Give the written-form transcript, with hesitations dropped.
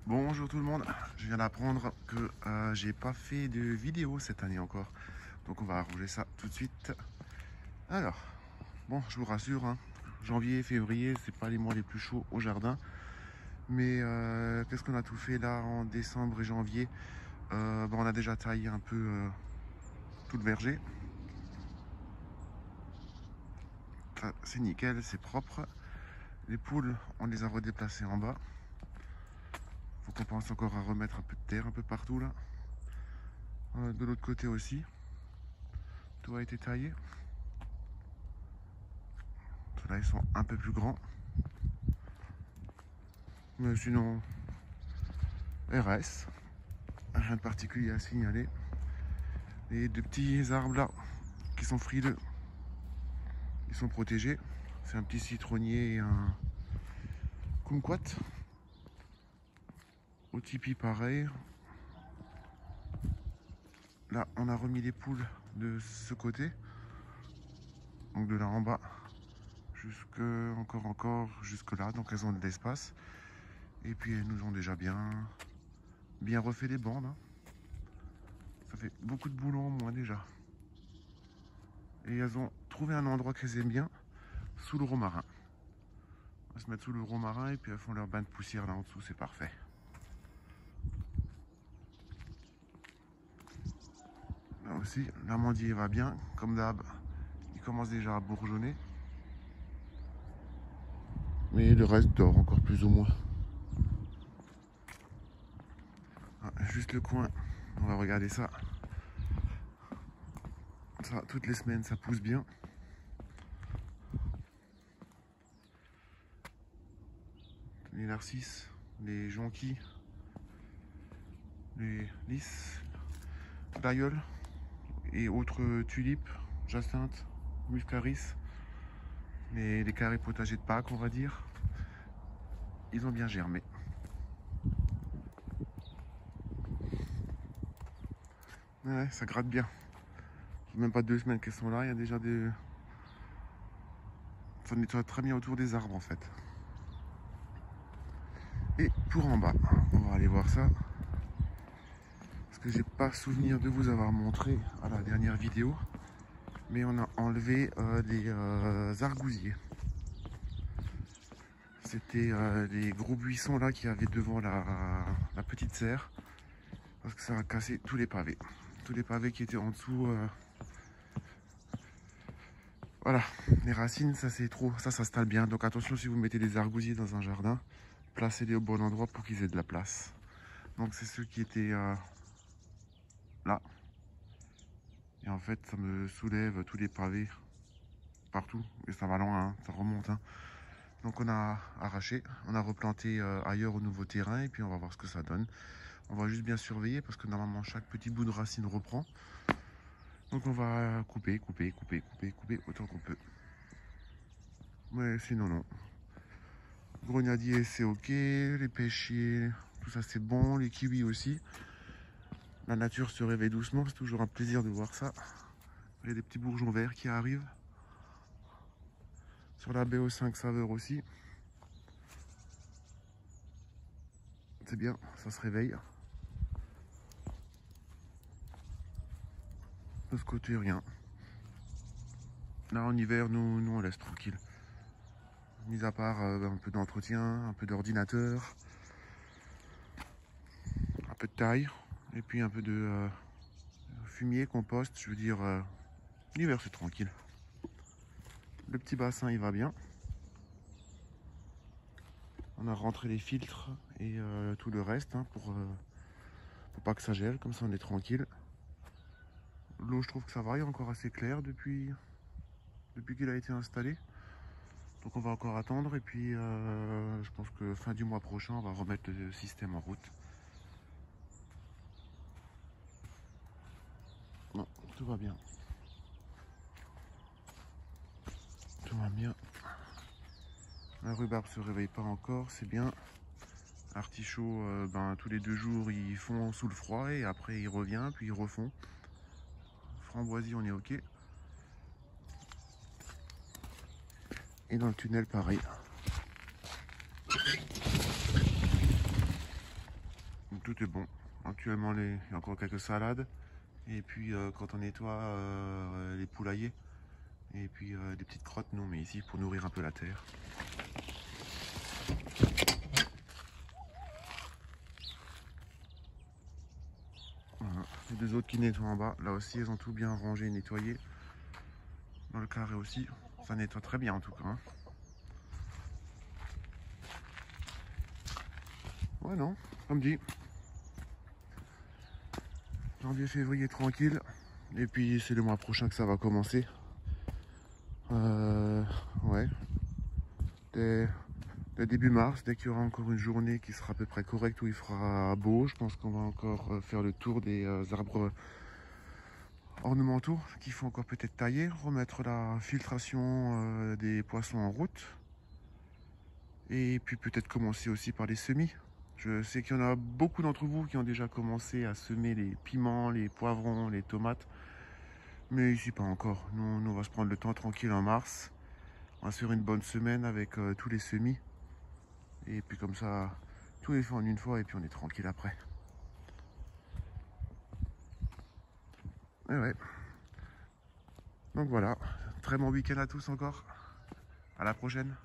Bonjour tout le monde, je viens d'apprendre que j'ai pas fait de vidéo cette année encore. Donc on va arranger ça tout de suite. Alors, bon, je vous rassure, hein, janvier, février, c'est pas les mois les plus chauds au jardin. Mais qu'est-ce qu'on a tout fait là en décembre et janvier? On a déjà taillé un peu tout le verger. Ça, c'est nickel, c'est propre. Les poules, on les a redéplacées en bas. Faut qu'on pense encore à remettre un peu de terre un peu partout là. De l'autre côté aussi, tout a été taillé. Là, ils sont un peu plus grands. Mais sinon, RS, rien de particulier à signaler. Les deux petits arbres là, qui sont frileux, ils sont protégés. C'est un petit citronnier et un kumquat. Au tipi, pareil. Là, on a remis les poules de ce côté. Donc de là en bas, jusque encore jusque là. Donc elles ont de l'espace. Et puis elles nous ont déjà bien refait les bandes, hein. Ça fait beaucoup de boulot en moins déjà. Et elles ont trouvé un endroit qu'elles aiment bien, sous le romarin. On va se mettre sous le romarin et puis elles font leur bain de poussière là en dessous, c'est parfait. Là aussi, l'amandier va bien, comme d'hab, il commence déjà à bourgeonner. Mais le reste dort encore plus ou moins. Ah, juste le coin, on va regarder ça. Ça, toutes les semaines, ça pousse bien. Les narcisses, les jonquilles, les lys, glaïeuls et autres tulipes, jacinthes, muscaris, les carrés potagers de Pâques, on va dire. Ils ont bien germé. Ouais, ça gratte bien. Même pas 2 semaines qu'elles sont là, il y a déjà des... Ça nettoie très bien autour des arbres en fait. Et pour en bas, on va aller voir ça. Parce que j'ai pas souvenir de vous avoir montré à la dernière vidéo. Mais on a enlevé des argousiers. C'était les gros buissons là qu'il y avait devant la petite serre. Parce que ça a cassé tous les pavés. Tous les pavés qui étaient en dessous. Voilà, les racines, ça c'est trop. Ça s'installe bien. Donc attention, si vous mettez des argousiers dans un jardin, placez-les au bon endroit pour qu'ils aient de la place. Donc c'est ceux qui étaient là. Et en fait, ça me soulève tous les pavés partout. Et ça va loin, hein, ça remonte, hein. Donc on a arraché, on a replanté ailleurs au nouveau terrain et puis on va voir ce que ça donne. On va juste bien surveiller parce que normalement chaque petit bout de racine reprend. Donc on va couper autant qu'on peut. Mais sinon non. Grenadier c'est ok, les pêchiers, tout ça c'est bon, les kiwis aussi. La nature se réveille doucement, c'est toujours un plaisir de voir ça. Il y a des petits bourgeons verts qui arrivent. Sur la BO5 saveur aussi. C'est bien, ça se réveille. De ce côté, rien. Là, en hiver, nous on laisse tranquille. Mis à part un peu d'entretien, un peu d'ordinateur, un peu de taille, et puis un peu de fumier, compost. Je veux dire, l'hiver, c'est tranquille. Le petit bassin, il va bien. On a rentré les filtres et tout le reste hein, pour pas que ça gèle. Comme ça, on est tranquille. L'eau, je trouve que ça va, il est encore assez clair depuis qu'il a été installé. Donc on va encore attendre et puis je pense que fin du mois prochain, on va remettre le système en route. Non, tout va bien. Tout va bien. La rhubarbe se réveille pas encore, c'est bien. Artichaut, tous les 2 jours, ils font sous le froid et après ils reviennent, puis ils refont. Framboisie, on est ok. Et dans le tunnel, pareil. tout est bon. Actuellement, il y a encore quelques salades. Et puis quand on nettoie les poulaillers. Et puis des petites crottes, nous on met ici pour nourrir un peu la terre. Voilà. Les deux autres qui nettoient en bas, là aussi elles ont tout bien rangé et nettoyé. Dans le carré aussi, ça nettoie très bien en tout cas. Hein. Ouais non, comme dit. Janvier, février tranquille. Et puis c'est le mois prochain que ça va commencer. Ouais. Dès début mars, dès qu'il y aura encore une journée qui sera à peu près correcte où il fera beau, je pense qu'on va encore faire le tour des arbres ornementaux qu'il faut encore peut-être tailler, remettre la filtration des poissons en route. Et puis peut-être commencer aussi par les semis. Je sais qu'il y en a beaucoup d'entre vous qui ont déjà commencé à semer les piments, les poivrons, les tomates. Mais ici pas encore. Nous, on va se prendre le temps tranquille en mars. On va se faire une bonne semaine avec tous les semis. Et puis comme ça, tout est fait en une fois et puis on est tranquille après. Et ouais. Donc voilà. Très bon week-end à tous encore. À la prochaine.